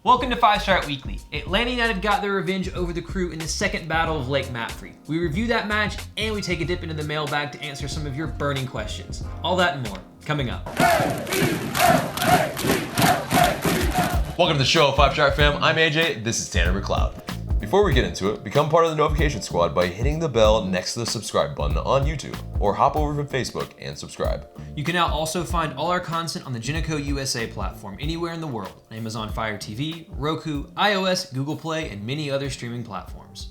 Welcome to 5 Star Weekly. Atlanta United got their revenge over the Crew in the second battle of Lake Mapfre. We review that match and we take a dip into the mailbag to answer some of your burning questions. All that and more, coming up. Welcome to the show, 5 Star fam. I'm AJ, this is Tanner McLeod. Before we get into it, become part of the notification squad by hitting the bell next to the subscribe button on YouTube, or hop over from Facebook and subscribe. You can now also find all our content on the Geneco USA platform anywhere in the world, Amazon Fire TV, Roku, iOS, Google Play, and many other streaming platforms.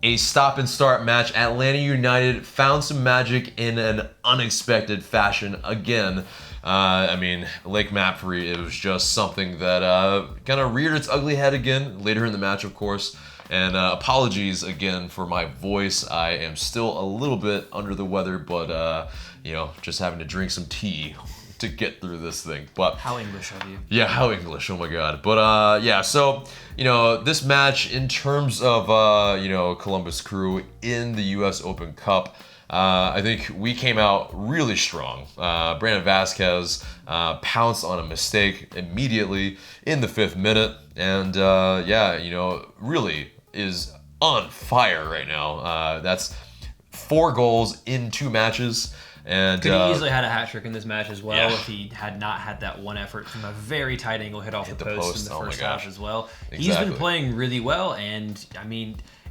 A stop and start match. Atlanta United found some magic in an unexpected fashion again. Lake Mapfre, it was just something that kind of reared its ugly head again later in the match, of course. And apologies again for my voice. I am still a little bit under the weather, but just having to drink some tea to get through this thing. But how English of you? Yeah, how English? Oh my God. But so this match in terms of Columbus Crew in the U.S. Open Cup. I think we came out really strong. Brandon Vazquez pounced on a mistake immediately in the 5th minute, and really is on fire right now. That's 4 goals in 2 matches. And could have easily had a hat trick in this match as well if he had not had that one effort from a very tight angle hit off the post in the first half as well. Exactly. He's been playing really well, and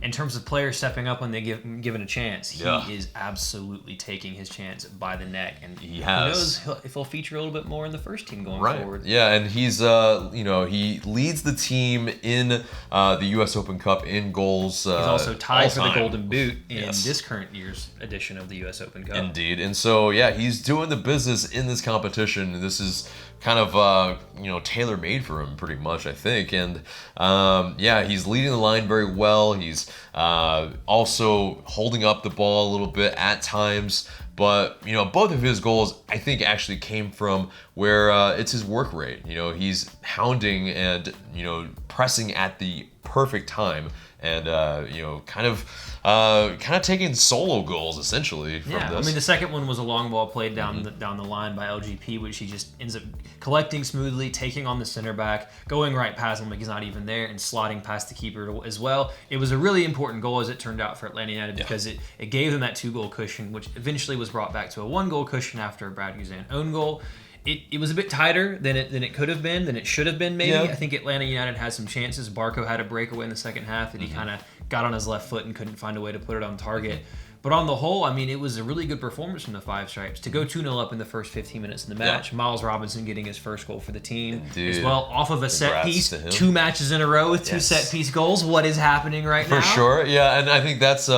in terms of players stepping up when they given a chance, he is absolutely taking his chance by the neck, and who knows if he'll feature a little bit more in the first team going forward. Yeah, and he's he leads the team in the U.S. Open Cup in goals. He's also tied for the Golden Boot in this current year's edition of the U.S. Open Cup. Indeed, and so he's doing the business in this competition. This is kind of tailor-made for him pretty much, I think. And he's leading the line very well. He's also holding up the ball a little bit at times. But both of his goals, I think, actually came from where it's his work rate. He's hounding and pressing at the perfect time, and kind of taking solo goals essentially from this. The second one was a long ball played down the line by LGP, which he just ends up collecting smoothly, taking on the center back, going right past him like he's not even there, and slotting past the keeper as well. It was a really important goal, as it turned out, for Atlanta United because it gave them that 2-goal cushion, which eventually was brought back to a 1-goal cushion after a Brad Guzan own goal. It was a bit tighter than it could have been, than it should have been maybe. I think Atlanta United had some chances. Barco had a breakaway in the second half that he kind of got on his left foot and couldn't find a way to put it on target. But on the whole, it was a really good performance from the Five Stripes. To go 2-0 up in the first 15 minutes in the match, Miles Robinson getting his first goal for the team as well, off of a set piece. 2 matches in a row with 2 set piece goals. What is happening right now? For sure, and I think that's,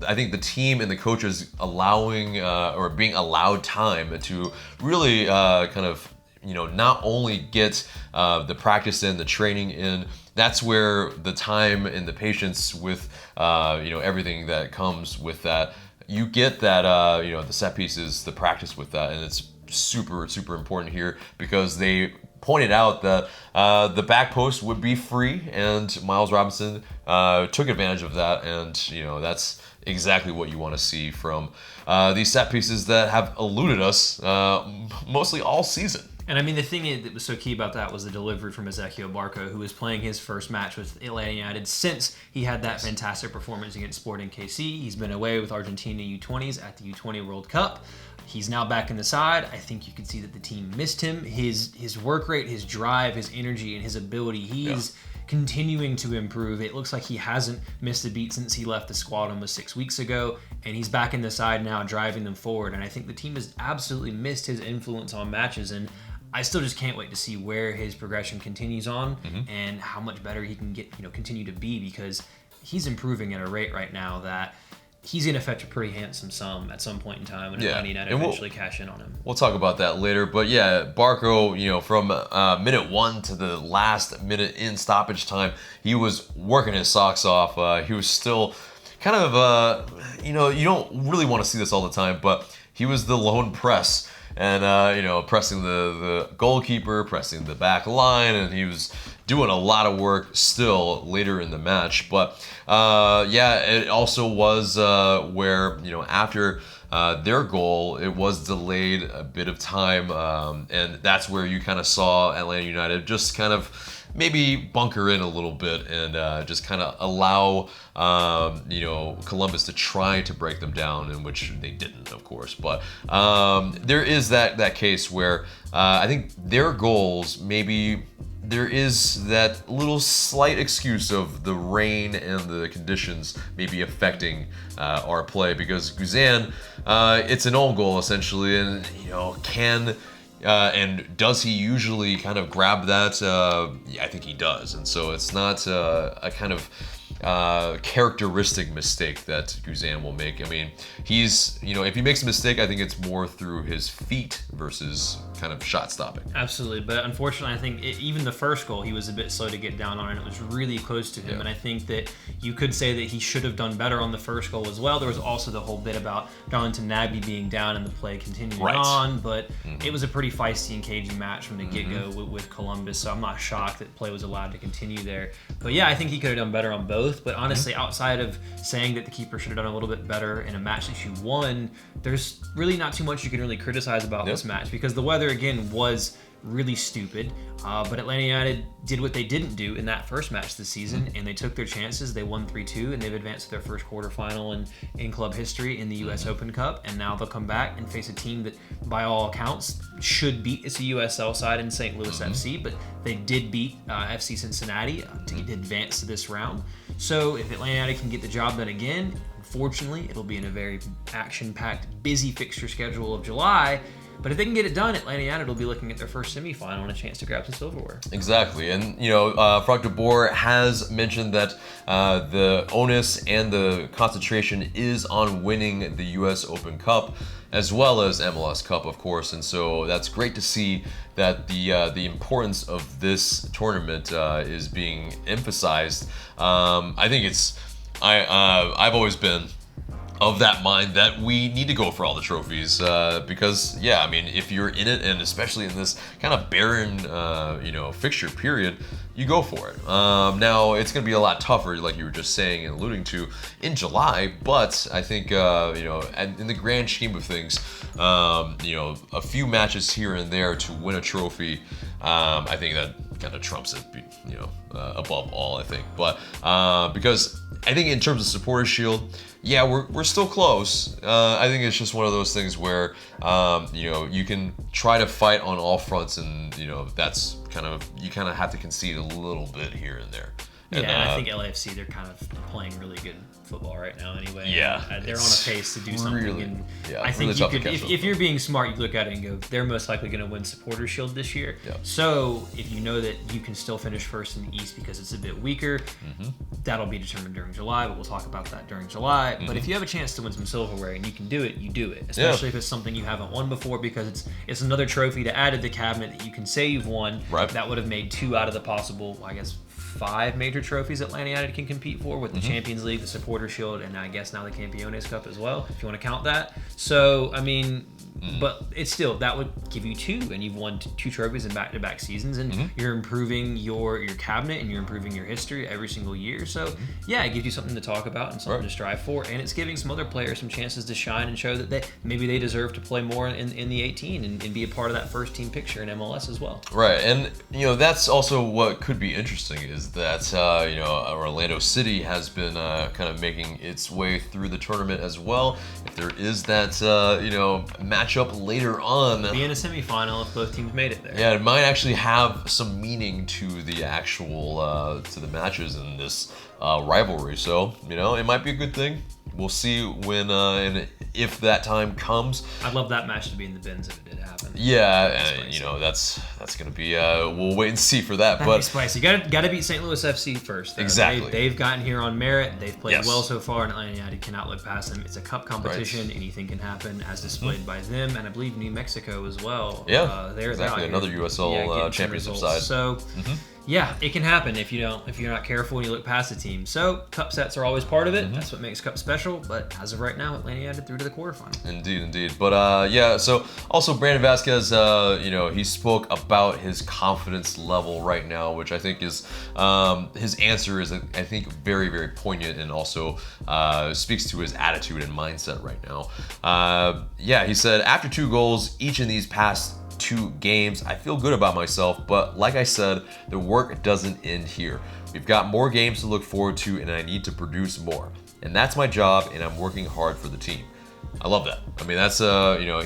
I think the team and the coaches allowing or being allowed time to really not only get the practice in, the training in. That's where the time and the patience with everything that comes with that. You get that the set pieces, the practice with that, and it's super, super important here because they pointed out that the back post would be free, and Miles Robinson took advantage of that, and that's exactly what you want to see from these set pieces that have eluded us mostly all season. And the thing that was so key about that was the delivery from Ezequiel Barco, who was playing his first match with Atlanta United since he had that fantastic performance against Sporting KC. He's been away with Argentina U20s at the U20 World Cup. He's now back in the side. I think you can see that the team missed him. His work rate, his drive, his energy, and his ability, he's continuing to improve. It looks like he hasn't missed a beat since he left the squad almost 6 weeks ago, and he's back in the side now, driving them forward. And I think the team has absolutely missed his influence on matches, and I still just can't wait to see where his progression continues on and how much better he can get, continue to be, because he's improving at a rate right now that he's going to fetch a pretty handsome sum at some point in time when Atlanta United eventually cash in on him. We'll talk about that later. But Barco, from minute 1 to the last minute in stoppage time, he was working his socks off. He was still kind of, you don't really want to see this all the time, but he was the lone press. And, pressing the goalkeeper, pressing the back line, and he was doing a lot of work still later in the match. But, it also was where, after their goal, it was delayed a bit of time, and that's where you kind of saw Atlanta United just kind of maybe bunker in a little bit and just kind of allow Columbus to try to break them down, in which they didn't, of course. But there is that case where I think their goals, maybe there is that little slight excuse of the rain and the conditions maybe affecting our play, because Guzan, it's an own goal essentially, and can and does he usually kind of grab that? Yeah, I think he does, and so it's not a kind of characteristic mistake that Guzan will make. I mean, he's, if he makes a mistake, I think it's more through his feet versus kind of shot stopping. Absolutely, but unfortunately, I think even the first goal, he was a bit slow to get down on, and it was really close to him. Yeah. And I think that you could say that he should have done better on the first goal as well. There was also the whole bit about Darlington Nagbe being down and the play continuing on, but it was a pretty feisty and cagey match from the get-go with Columbus, so I'm not shocked that play was allowed to continue there. But yeah, I think he could have done better on both. But honestly, outside of saying that the keeper should have done a little bit better in a match that you won, there's really not too much you can really criticize about this match, because the weather, again, was really stupid. But Atlanta United did what they didn't do in that first match this season, and they took their chances. They won 3-2, and they've advanced to their first quarterfinal in club history in the U.S. Open Cup. And now they'll come back and face a team that, by all accounts, should beat its USL side in St. Louis FC, but they did beat FC Cincinnati to advance to this round. So if Atlanta United can get the job done again, unfortunately, it'll be in a very action-packed, busy fixture schedule of July. But if they can get it done, Atlanta United will be looking at their first semifinal and a chance to grab some silverware. Exactly. And, Frank de Boer has mentioned that the onus and the concentration is on winning the U.S. Open Cup, as well as MLS Cup, of course. And so that's great to see that the importance of this tournament is being emphasized. I think I've always been of that mind that we need to go for all the trophies because, I mean, if you're in it, and especially in this kind of barren, fixture period, you go for it. Now, it's going to be a lot tougher, like you were just saying and alluding to, in July, but I think, in the grand scheme of things, a few matches here and there to win a trophy, I think that kind of trumps it, above all, I think. But because I think in terms of Supporter Shield, we're still close. I think it's just one of those things where, you can try to fight on all fronts, and, that's you kind of have to concede a little bit here and there. And, I think LAFC, they're kind of playing really good football right now anyway. Yeah. They're on a pace to do something. Really, and I think really you could, if you're being smart, you look at it and go, they're most likely going to win Supporter Shield this year. Yeah. So if you know that you can still finish first in the East because it's a bit weaker, that'll be determined during July, but we'll talk about that during July. But if you have a chance to win some silverware and you can do it, you do it. Especially if it's something you haven't won before, because it's another trophy to add to the cabinet that you can say you've won. Right. That would have made 2 out of the possible, 5 major trophies Atlanta United can compete for, with the Champions League, the Supporter Shield, and I guess now the Campeones Cup as well, if you want to count that. So, I mean, but it's still, that would give you 2, and you've won 2 trophies in back-to-back seasons, and you're improving your cabinet, and you're improving your history every single year. So, it gives you something to talk about and something to strive for, and it's giving some other players some chances to shine and show that maybe they deserve to play more in the 18 and be a part of that first team picture in MLS as well. Right, and that's also what could be interesting, is that Orlando City has been kind of making its way through the tournament as well. If there is that matchup later on, be in a semifinal if both teams made it there. Yeah, it might actually have some meaning to the actual to the matches in this rivalry. So it might be a good thing. We'll see when and if that time comes. I'd love that match to be in the bins if it did happen. Yeah, that's gonna be we'll wait and see for that. That'd but be spicy. Gotta beat St. Louis FC first. Exactly. They've gotten here on merit. They've played well so far, and Atlanta United cannot look past them. It's a cup competition. Right. Anything can happen, as displayed by them, and I believe New Mexico as well. Yeah, they're exactly. Another USL championship side. So. Yeah, it can happen if you're not careful and you look past the team. So cup sets are always part of it. That's what makes cup special. But as of right now, Atlanta United through to the quarterfinal. Indeed. But so also Brandon Vazquez, he spoke about his confidence level right now, which I think is his answer is, I think, very, very poignant, and also speaks to his attitude and mindset right now. He said, after 2 goals each in these past 2 games. I feel good about myself, but like I said, the work doesn't end here. We've got more games to look forward to, and I need to produce more. And that's my job, and I'm working hard for the team. I love that. I mean, that's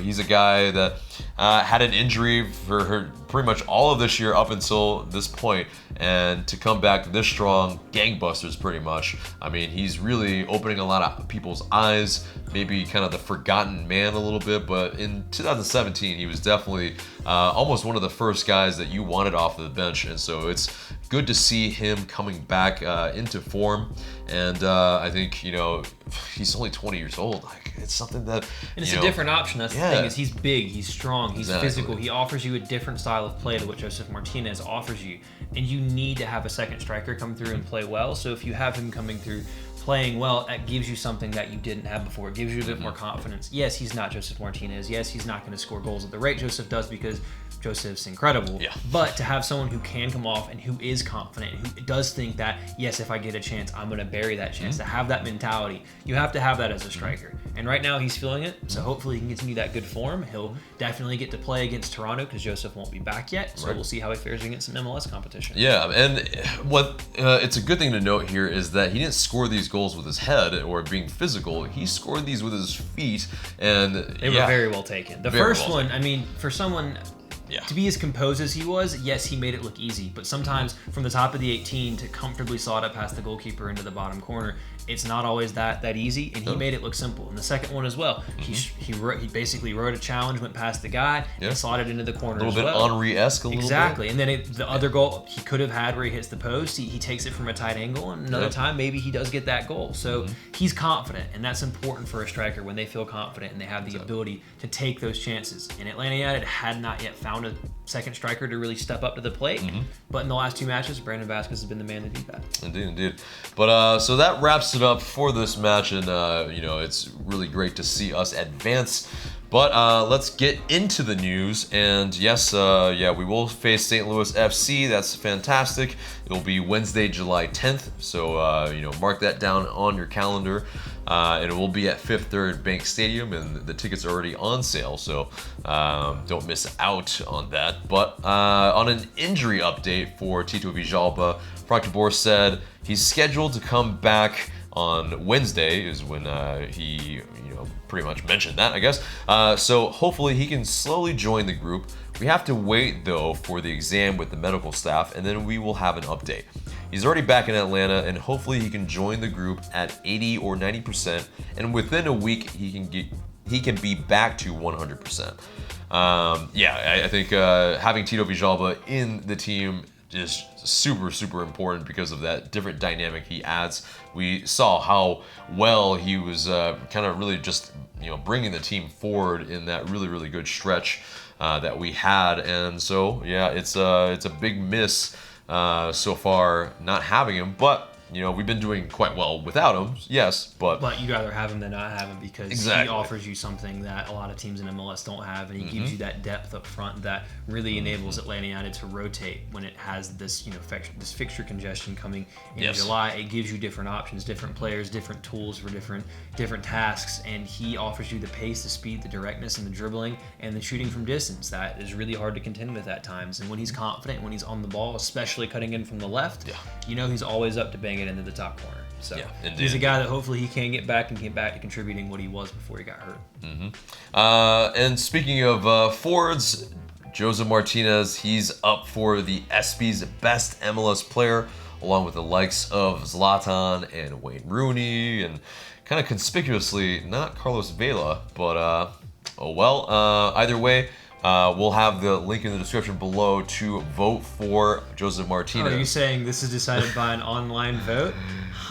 he's a guy that had an injury for pretty much all of this year up until this point, and to come back this strong, gangbusters pretty much. I mean, he's really opening a lot of people's eyes, maybe kind of the forgotten man a little bit, but in 2017, he was definitely almost one of the first guys that you wanted off of the bench, and so it's good to see him coming back into form. And I think, he's only 20 years old. Like, it's something that, and it's a different option. That's the thing, is he's big, he's strong, he's physical. He offers you a different style of play to what Josef Martinez offers you. And you need to have a second striker come through and play well. So if you have him coming through playing well, that gives you something that you didn't have before. It gives you a bit more confidence. Yes, he's not Josef Martinez. Yes, he's not going to score goals at the rate Josef does, because Josef's incredible. Yeah. But to have someone who can come off and who is confident, who does think that, yes, if I get a chance, I'm going to bury that chance, to have that mentality, you have to have that as a striker. And right now he's feeling it, so hopefully he can continue that good form. He'll definitely get to play against Toronto because Josef won't be back yet, so we'll see how he fares against some MLS competition. Yeah, and what it's a good thing to note here is that he didn't score these goals with his head or being physical. He scored these with his feet, and they were very well taken. The first one, I mean, for someone to be as composed as he was, yes, he made it look easy. But sometimes from the top of the 18 to comfortably slot it past the goalkeeper into the bottom corner, it's not always that easy, and he made it look simple. And the second one as well, he basically wrote a challenge, went past the guy, and slotted into the corner as well. A little bit Henry-esque, Exactly. And then the other goal he could have had where he hits the post, he takes it from a tight angle, and another time maybe he does get that goal. So he's confident, and that's important for a striker when they feel confident and they have the ability to take those chances. And Atlanta United had not yet found a second striker to really step up to the plate, but in the last 2 matches, Brandon Vazquez has been the man to do that. Indeed. But so that wraps it up for this match, and it's really great to see us advance. But let's get into the news. And yes, we will face St. Louis FC. That's fantastic. It'll be Wednesday, July 10th. So mark that down on your calendar. And it will be at Fifth Third Bank Stadium, and the tickets are already on sale, so don't miss out on that. But on an injury update for Tito Villalba, Frank de Boer said he's scheduled to come back on Wednesday, is when he pretty much mentioned that, I guess. So hopefully he can slowly join the group. We have to wait, though, for the exam with the medical staff, and then we will have an update. He's already back in Atlanta, and hopefully he can join the group at 80 or 90%, and within a week he can be back to 100%. I think having Tito Villalba in the team is super, super important because of that different dynamic he adds. We saw how well he was kind of really just bringing the team forward in that really, really good stretch that we had, and so it's a big miss so far not having him, but we've been doing quite well without him, yes, but you'd rather have him than not have him, because he offers you something that a lot of teams in MLS don't have, and he gives you that depth up front that really enables Atlanta United to rotate when it has this this fixture congestion coming in July. It gives you different options, different players, different tools for different tasks, and he offers you the pace, the speed, the directness, and the dribbling, and the shooting from distance that is really hard to contend with at times. And when he's confident, when he's on the ball, especially cutting in from the left, he's always up to bang it into the top corner. So he's a guy that hopefully he can get back to contributing what he was before he got hurt. And speaking of forwards, Josef Martinez, he's up for the ESPYs Best MLS Player, along with the likes of Zlatan and Wayne Rooney, and kind of conspicuously not Carlos Vela, but either way, we'll have the link in the description below to vote for Josef Martinez. Are you saying this is decided by an online vote?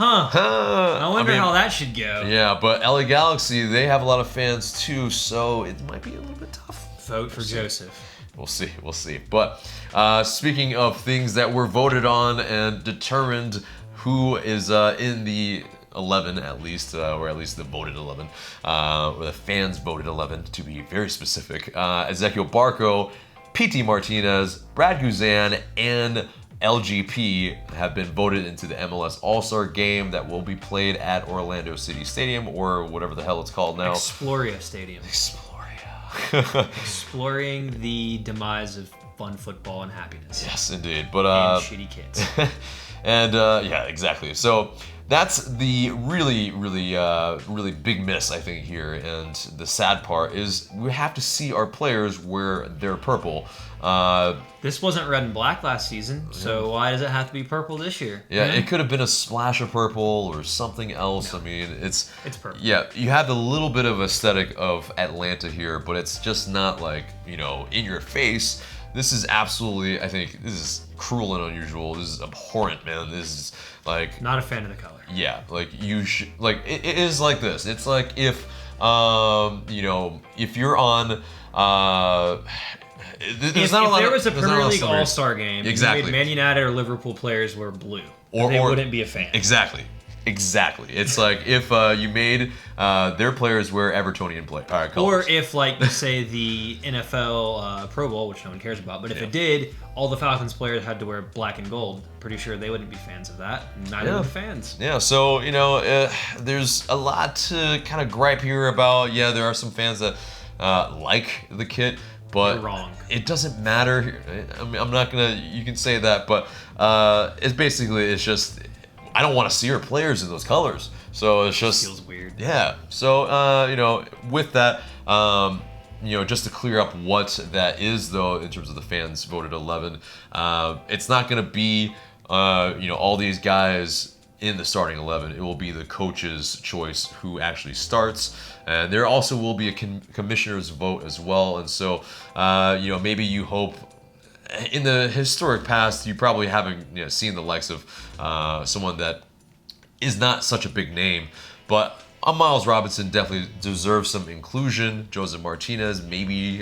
I wonder how that should go. Yeah, but LA Galaxy, they have a lot of fans too, so it might be a little bit tough. Vote for Josef. We'll see. But speaking of things that were voted on and determined who is in the 11 at least, or at least the voted 11, or the fans voted 11 to be very specific. Ezequiel Barco, Pity Martinez, Brad Guzan, and LGP have been voted into the MLS All-Star Game that will be played at Orlando City Stadium, or whatever the hell it's called now. Exploria Stadium. Exploring the demise of fun football and happiness. Yes, indeed. But and shitty kids. And yeah, exactly. So that's the really big miss, I think, here. And the sad part is we have to see our players wear their purple. This wasn't red and black last season, so why does it have to be purple this year? Yeah, it could have been a splash of purple or something else. No, I mean, it's purple. Yeah, you have the little bit of aesthetic of Atlanta here, but it's just not like, in your face. This is absolutely, I think, this is cruel and unusual. This is abhorrent, man. This is like... Not a fan of the color. Yeah, like you should, like it is like this. It's like if, if you're on, if there was a Premier League All-Star game, exactly. And Man United or Liverpool players were blue, they wouldn't be a fan. Exactly. It's like if you made their players wear Evertonian colors. Or if, like, say, the NFL Pro Bowl, which no one cares about, but if it did, all the Falcons players had to wear black and gold. Pretty sure they wouldn't be fans of that. Neither would the fans. Yeah, so, there's a lot to kind of gripe here about. Yeah, there are some fans that like the kit. But you're wrong. It doesn't matter. I mean, I'm not gonna. You can say that, but it's just. I don't want to see our players in those colors, so it's just. It feels weird. Yeah. So with that, just to clear up what that is, though, in terms of the fans voted 11, it's not gonna be all these guys in the starting 11. It will be the coach's choice who actually starts. And there also will be a commissioner's vote as well. And so, maybe you hope in the historic past, you probably haven't seen the likes of someone that is not such a big name. But Miles Robinson definitely deserves some inclusion. Joseph Martinez maybe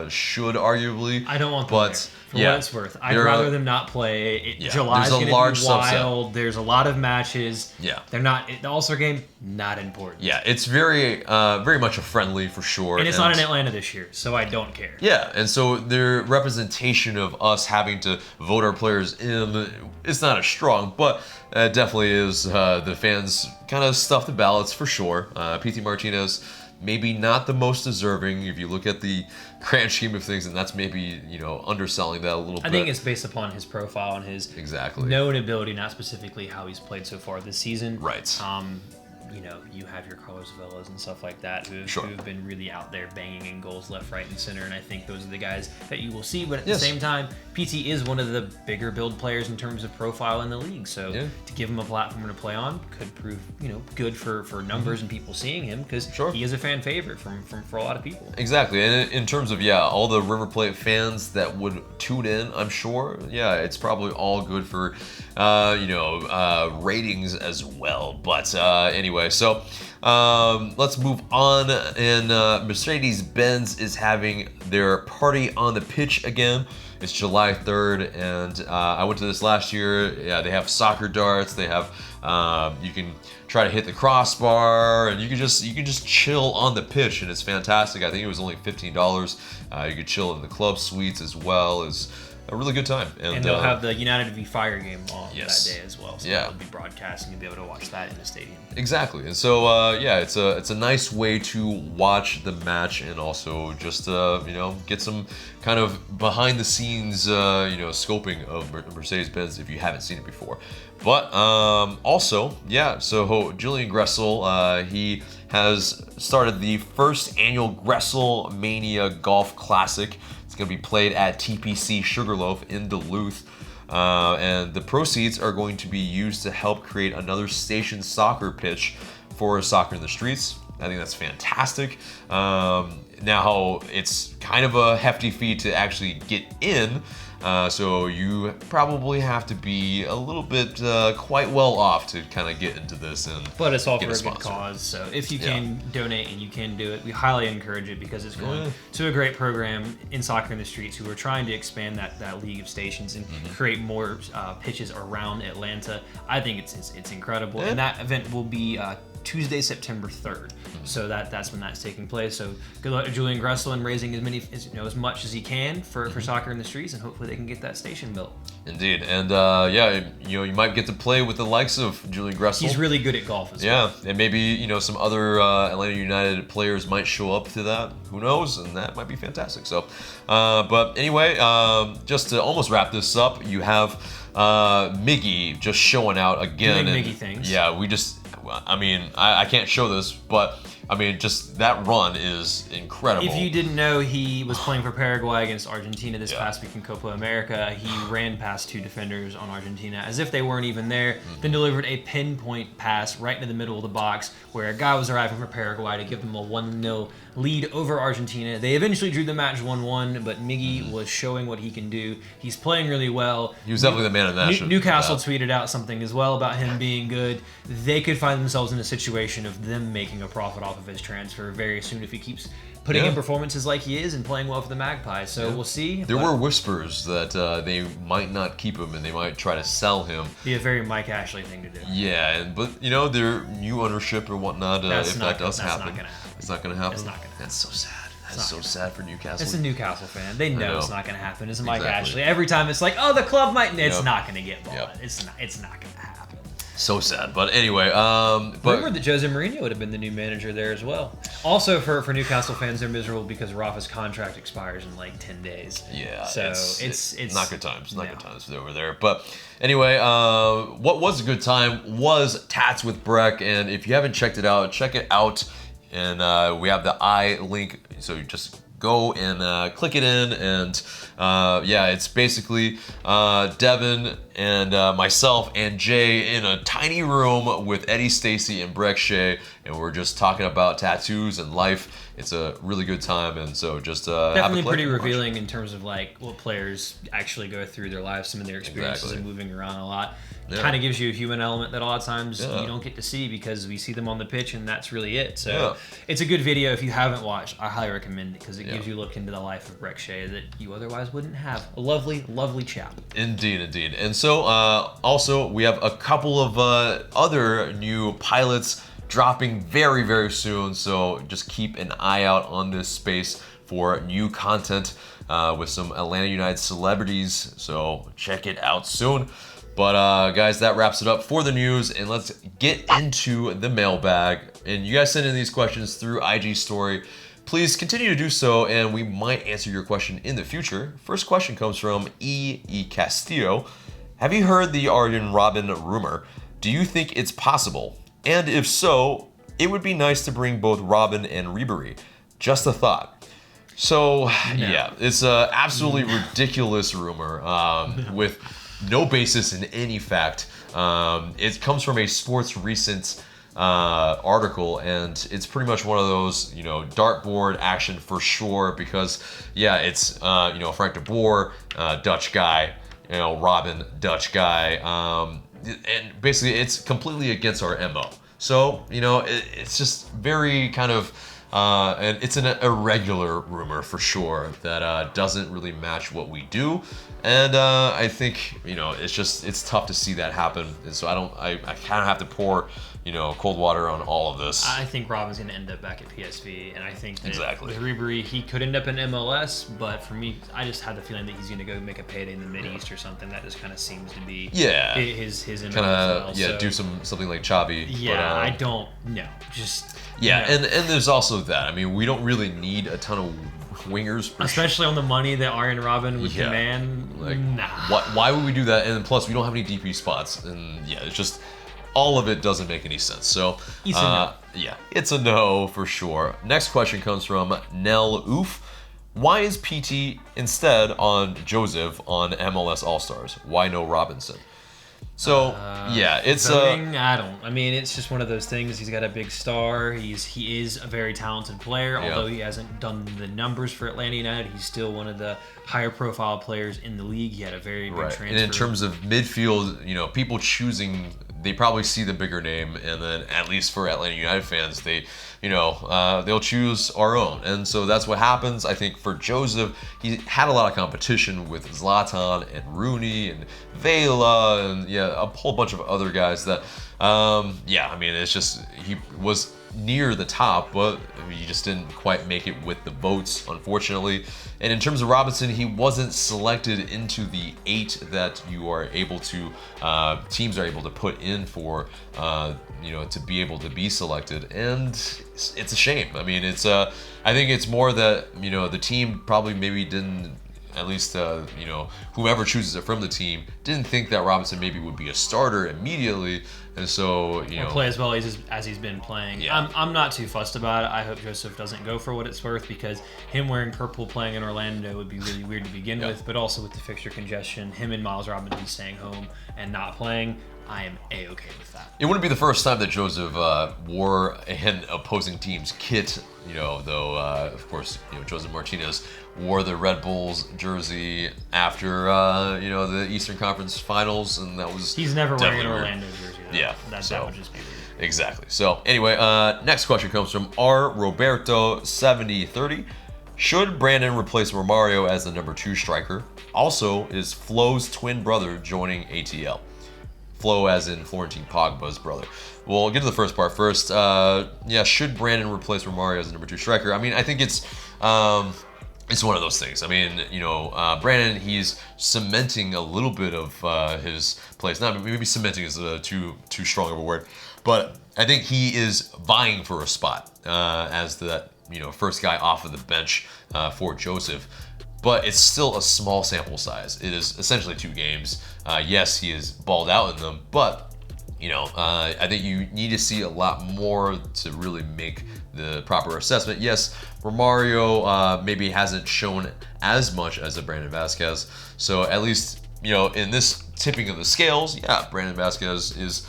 should arguably. I don't want them there, for what it's worth. I'd rather them not play. July's going to be wild. Subset. There's a lot of matches. Yeah. They're not. The All-Star game, not important. Yeah, it's very much a friendly for sure. And it's not in Atlanta this year, so I don't care. Yeah, and so their representation of us having to vote our players in is not as strong, but it definitely is. The fans kind of stuffed the ballots for sure. PT Martinez, maybe not the most deserving if you look at the grand scheme of things, and that's maybe underselling that a little bit. I think it's based upon his profile and his known ability, not specifically how he's played so far this season. Right. You have your Carlos Velas and stuff like that who've been really out there banging in goals left, right, and center, and I think those are the guys that you will see. But at the same time, PT is one of the bigger build players in terms of profile in the league, so to give him a platform to play on could prove good for numbers and people seeing him, because he is a fan favorite for a lot of people. Exactly, and in terms of all the River Plate fans that would tune in, I'm sure it's probably all good for ratings as well. But anyway, so let's move on. And Mercedes-Benz is having their party on the pitch again. It's July 3rd, and I went to this last year. Yeah, they have soccer darts. They have you can try to hit the crossbar, and you can just chill on the pitch, and it's fantastic. I think it was only $15. You could chill in the club suites as well. It's a really good time. And they'll have the United v Fire game on that day as well. So they'll be broadcasting. You'll be able to watch that in the stadium. Exactly. And so, it's a nice way to watch the match and also just, get some kind of behind the scenes, scoping of Mercedes-Benz if you haven't seen it before. But so Julian Gressel, he has started the first annual Gressel Mania Golf Classic. It's going to be played at TPC Sugarloaf in Duluth. And the proceeds are going to be used to help create another station soccer pitch for Soccer in the Streets. I think that's fantastic. Now, it's kind of a hefty fee to actually get in. So you probably have to be a little bit quite well off to kind of get into this. But it's all for a good cause. So if you can donate and you can do it, we highly encourage it, because it's going to a great program in Soccer in the Streets, who are trying to expand that league of stations and create more pitches around Atlanta. I think it's incredible. And that event will be Tuesday, September 3rd. So that's when that's taking place. So good luck to Julian Gressel in raising as much as he can for Soccer in the Streets, and hopefully hopefully they can get that station built. Indeed, and yeah, you might get to play with the likes of Julian Gressel. He's really good at golf as well. Yeah, and maybe some other Atlanta United players might show up to that. Who knows? And that might be fantastic. So, but anyway, just to almost wrap this up, you have Miggy just showing out again. Doing Miggy things. Yeah, I can't show this, but just that run is incredible. If you didn't know, he was playing for Paraguay against Argentina this past week in Copa America. He ran past 2 defenders on Argentina as if they weren't even there, then delivered a pinpoint pass right into the middle of the box where a guy was arriving for Paraguay to give them a 1-0 lead over Argentina. They eventually drew the match 1-1, but Miggy was showing what he can do. He's playing really well. He was definitely the man of the match. Newcastle tweeted out something as well about him being good. They could find themselves in a situation of them making a profit off of his transfer very soon if he keeps putting in performances like he is and playing well for the Magpies. So we'll see. There were whispers that they might not keep him and they might try to sell him. Be a very Mike Ashley thing to do. Yeah, but their new ownership or whatnot, if that does happen, not gonna happen. It's not going to happen. It's not gonna happen. That's so sad. That's so sad for Newcastle. It's a Newcastle fan. They know it's not going to happen. It's Mike Exactly. Ashley. Every time it's like, oh, the club might. It's not going to get bought. Yep. It's not going to happen. So sad. But anyway, Rumored that Jose Mourinho would have been the new manager there as well. Also, for Newcastle fans, they're miserable because Rafa's contract expires in like 10 days. Yeah. So it's not good times. Not good times over there. But anyway, what was a good time was Tats with Breck, and if you haven't checked it out, check it out. And we have the I link, so you just go and click it in, and it's basically Devin and myself and Jay in a tiny room with Eddie Stacy and Breck Shea, and we're just talking about tattoos and life. It's a really good time, and so just definitely pretty revealing in terms of like what players actually go through their lives, some of their experiences and moving around a lot. Kind of gives you a human element that a lot of times you don't get to see because we see them on the pitch and that's really it. So it's a good video. If you haven't watched, I highly recommend it because it gives you a look into the life of Breck Shea that you otherwise wouldn't have. A lovely, lovely chap. Indeed. And so also we have a couple of other new pilots dropping very, very soon. So just keep an eye out on this space for new content with some Atlanta United celebrities. So check it out soon. But guys, that wraps it up for the news, and let's get into the mailbag. And you guys send in these questions through IG story. Please continue to do so, and we might answer your question in the future. First question comes from E. Castillo. Have you heard the Arjen Robben rumor? Do you think it's possible? And if so, it would be nice to bring both Robben and Ribery. Just a thought. So, it's an absolutely ridiculous rumor with no basis in any fact. It comes from a Sports Recent article, and it's pretty much one of those, dartboard action for sure, because it's Frank de Boer, Dutch guy, Robben, Dutch guy, and basically it's completely against our MO. So it's just very kind of and it's an irregular rumor for sure that doesn't really match what we do, and I think it's tough to see that happen, and so I kind of have to pour cold water on all of this. I think Robin's going to end up back at PSV, and I think that with Exactly. Ribery, he could end up in MLS, but for me, I just have the feeling that he's going to go make a payday in the Mid-East or something. That just kind of seems to be his MO kind of as well. do something like Xavi. Yeah, I don't know. And there's also that. I mean, we don't really need a ton of wingers, especially on the money that Arjen Robben would demand. Like, nah. Why would we do that? And plus, we don't have any DP spots, and it's just all of it doesn't make any sense. So it's a no. It's a no for sure. Next question comes from Nell Oof. Why is PT instead on Joseph on MLS All Stars? Why no Robinson? So it's voting, I mean, it's just one of those things. He's got a big star. He is a very talented player. Although he hasn't done the numbers for Atlanta United, he's still one of the higher profile players in the league. He had a very big transfer. And in terms of midfield, people choosing, they probably see the bigger name, and then at least for Atlanta United fans, they'll choose our own. And so that's what happens. I think for Joseph, he had a lot of competition with Zlatan and Rooney and Vela and a whole bunch of other guys that, it's just, he was near the top, but he just didn't quite make it with the votes, unfortunately. And in terms of Robinson, he wasn't selected into the 8 that you are able to, teams are able to put in for, to be able to be selected. And it's a shame. I mean, I think it's more that, the team probably maybe didn't, at least, whoever chooses it from the team, didn't think that Robinson maybe would be a starter immediately. And so, or play as well as he's been playing. Yeah. I'm not too fussed about it. I hope Joseph doesn't go for what it's worth, because him wearing purple playing in Orlando would be really weird to begin with, but also with the fixture congestion, him and Miles Robinson staying home and not playing, I am A-okay with that. It wouldn't be the first time that Joseph wore an opposing team's kit, though, of course, Joseph Martinez wore the Red Bulls jersey after, the Eastern Conference Finals, and that was He's never wearing an weird. Orlando jersey, though. Yeah. That would just be weird. Exactly. So, anyway, next question comes from R. Roberto 7030. Should Brandon replace Romario as the number 2 striker? Also, is Flo's twin brother joining ATL? Flo as in Florentine Pogba's brother. We'll get to the first part first. Should Brandon replace Romario as the number 2 striker? I mean, I think it's one of those things. I mean, Brandon, he's cementing a little bit of his place. Not maybe cementing is too strong of a word, but I think he is vying for a spot as the first guy off of the bench for Joseph. But it's still a small sample size. It is essentially 2 games. Yes, he is balled out in them, but I think you need to see a lot more to really make the proper assessment. Yes, Romario maybe hasn't shown as much as a Brandon Vazquez. So at least, in this tipping of the scales, Brandon Vazquez is,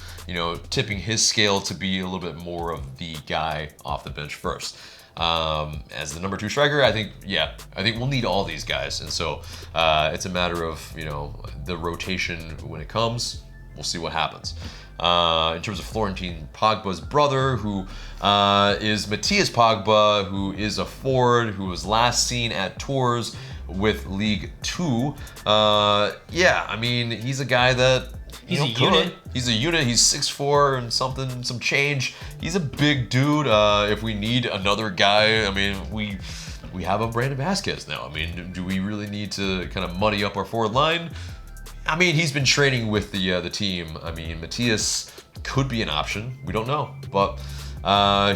tipping his scale to be a little bit more of the guy off the bench first. As the number 2 striker, I think we'll need all these guys. And so it's a matter of, the rotation when it comes. We'll see what happens. In terms of Florentine Pogba's brother, who is Matthias Pogba, who is a forward who was last seen at Tours with League 2. I mean, he's a guy that He's a unit. He's a unit. He's 6'4" and some change. He's a big dude. If we need another guy, I mean, we have a Brandon Vazquez now. I mean, do we really need to kind of muddy up our forward line? I mean, he's been training with the team. I mean, Matthias could be an option. We don't know, but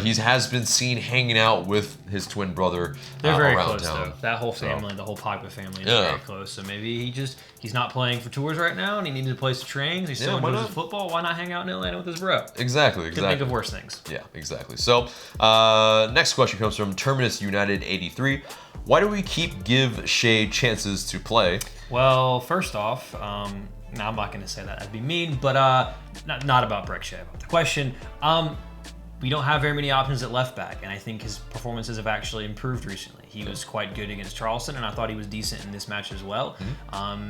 he has been seen hanging out with his twin brother They're very around close, town. though. That whole family, the whole Pogba family is very close. So maybe he's not playing for Tours right now, and he needs a place to train. He's still enjoys his football. Why not hang out in Atlanta with his bro? Exactly. Could think of worse things. Yeah, exactly. So, next question comes from Terminus United 83. Why do we give Shea chances to play? Well, first off, now I'm not going to say that. That'd be mean, but not about Breck Shea. About the question, we don't have very many options at left back, and I think his performances have actually improved recently. He was quite good against Charleston, and I thought he was decent in this match as well.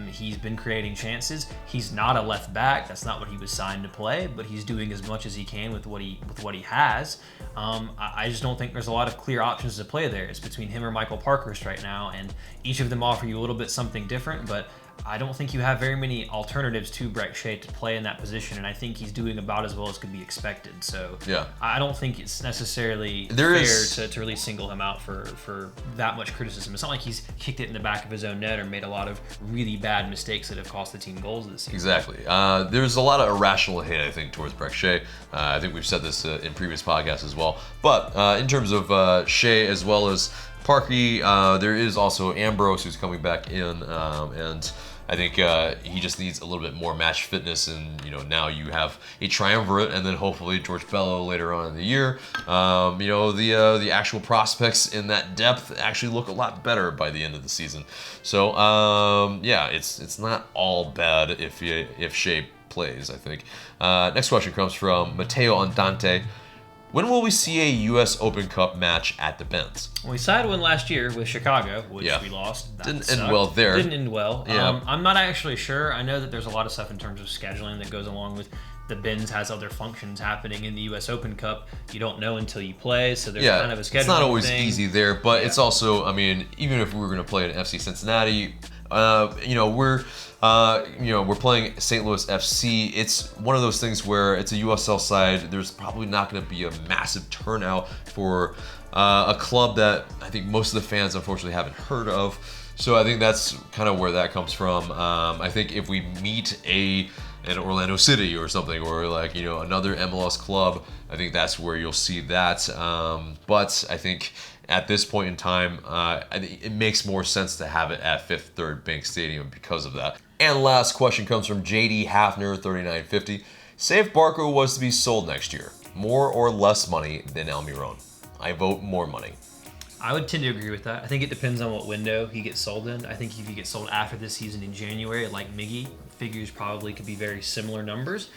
He's been creating chances. He's not a left back. That's not what he was signed to play, but he's doing as much as he can with what he has. I just don't think there's a lot of clear options to play there. It's between him or Michael Parkhurst right now, and each of them offer you a little bit something different, but I don't think you have very many alternatives to Breck Shea to play in that position, and I think he's doing about as well as could be expected. So I don't think it's necessarily fair to really single him out for that much criticism. It's not like he's kicked it in the back of his own net or made a lot of really bad mistakes that have cost the team goals this season. Exactly. There's a lot of irrational hate, I think, towards Breck Shea. I think we've said this in previous podcasts as well. But in terms of Shea as well as Parkey, there is also Ambrose who's coming back in, and I think he just needs a little bit more match fitness, and now you have a triumvirate, and then hopefully George Bello later on in the year. The actual prospects in that depth actually look a lot better by the end of the season. So it's not all bad if Shea plays, I think. Next question comes from Mateo Andante. When will we see a U.S. Open Cup match at the Benz? We signed one last year with Chicago, which we lost. That Didn't end well there. Didn't end well. Yeah. I'm not actually sure. I know that there's a lot of stuff in terms of scheduling that goes along with the Benz has other functions happening in the U.S. Open Cup. You don't know until you play, so there's kind of a scheduling It's not always thing. easy there, but it's also, I mean, even if we were going to play in FC Cincinnati, we're playing St. Louis FC. It's one of those things where it's a USL side. There's probably not going to be a massive turnout for a club that I think most of the fans unfortunately haven't heard of. So I think that's kind of where that comes from. I think if we meet an Orlando City or something, or like, another MLS club, I think that's where you'll see that. But I think at this point in time, I think it makes more sense to have it at Fifth Third Bank Stadium because of that. And last question comes from JD Hafner, 3950. Say if Barco was to be sold next year, more or less money than Almiron? I vote more money. I would tend to agree with that. I think it depends on what window he gets sold in. I think if he gets sold after this season in January, like Miggy, figures probably could be very similar numbers.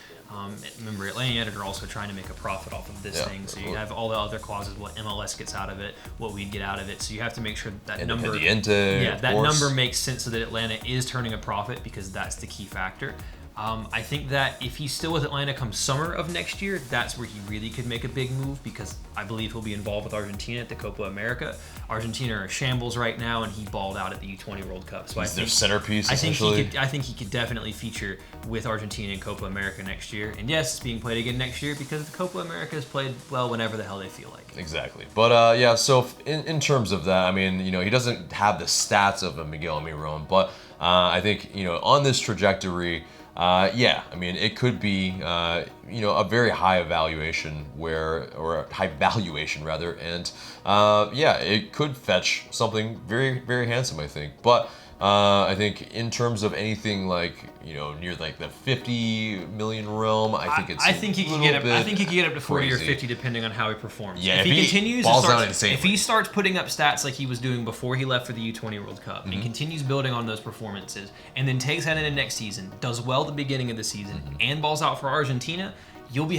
Remember, Atlanta United are also trying to make a profit off of this thing. So you have all the other clauses, what MLS gets out of it, what we'd get out of it. So you have to make sure that number number makes sense so that Atlanta is turning a profit, because that's the key factor. I think that if he's still with Atlanta come summer of next year, that's where he really could make a big move, because I believe he'll be involved with Argentina at the Copa America. Argentina are in shambles right now, and he balled out at the U20 World Cup. So he's their centerpiece, I think he could definitely feature with Argentina in Copa America next year. And yes, it's being played again next year because the Copa America is played, well, whenever the hell they feel like. Exactly. But so in terms of that, I mean, he doesn't have the stats of a Miguel Almiron, but I think, on this trajectory, I mean, it could be, a very high evaluation or a high valuation rather, and it could fetch something very, very handsome, I think. But I think in terms of anything like, near like the 50 million realm, I think he could get up to 40 or 50 depending on how he performs. Yeah, if he continues if he starts putting up stats like he was doing before he left for the U20 World Cup, and continues building on those performances, and then takes that into next season, does well at the beginning of the season, and balls out for Argentina, you'll be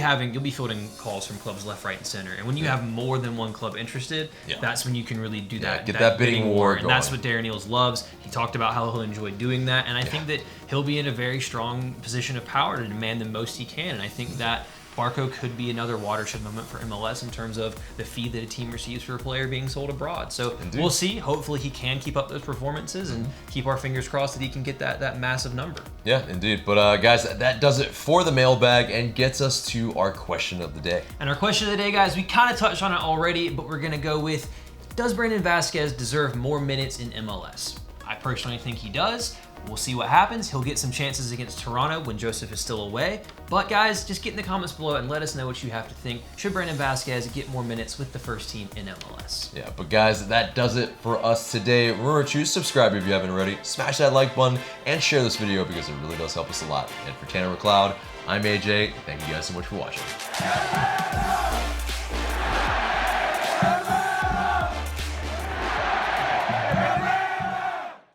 fielding calls from clubs left, right, and center. And when you have more than one club interested, that's when you can really do that. Get that bidding war going. And that's what Darren Eales loves. He talked about how he'll enjoy doing that. And I think that he'll be in a very strong position of power to demand the most he can. And I think that Barco could be another watershed moment for MLS in terms of the fee that a team receives for a player being sold abroad. So we'll see. Hopefully he can keep up those performances and keep our fingers crossed that he can get that massive number. Yeah, indeed. But guys, that does it for the mailbag and gets us to our question of the day. And our question of the day, guys, we kind of touched on it already, but we're going to go with, does Brandon Vazquez deserve more minutes in MLS? I personally think he does. We'll see what happens. He'll get some chances against Toronto when Joseph is still away. But guys, just get in the comments below and let us know what you have to think. Should Brandon Vazquez get more minutes with the first team in MLS? Yeah, but guys, that does it for us today. Remember to subscribe if you haven't already. Smash that like button and share this video because it really does help us a lot. And for Tanner McLeod, I'm AJ. Thank you guys so much for watching.